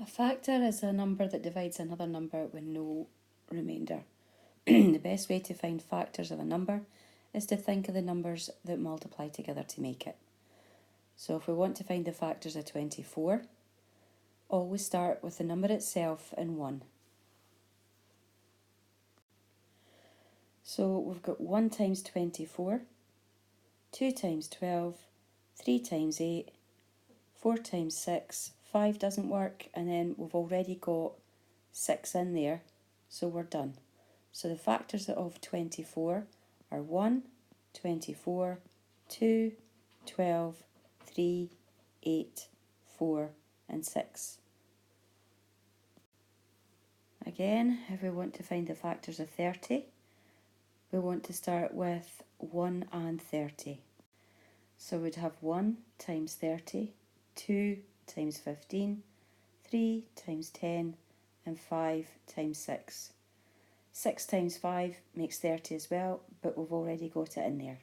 A factor is a number that divides another number with no remainder. The best way to find factors of a number is to think of the numbers that multiply together to make it. So if we want to find the factors of 24, always start with the number itself and 1. So we've got 1 times 24, 2 times 12, 3 times 8, 4 times 6, 5 doesn't work, and then we've already got 6 in there, so we're done. So the factors of 24 are 1, 24, 2, 12, 3, 8, 4 and 6. Again, if we want to find the factors of 30, we want to start with 1 and 30. So we'd have 1 times 30, 2 times 15, 3 times 10 and 5 times 6. 6 times 5 makes 30 as well, but we've already got it in there.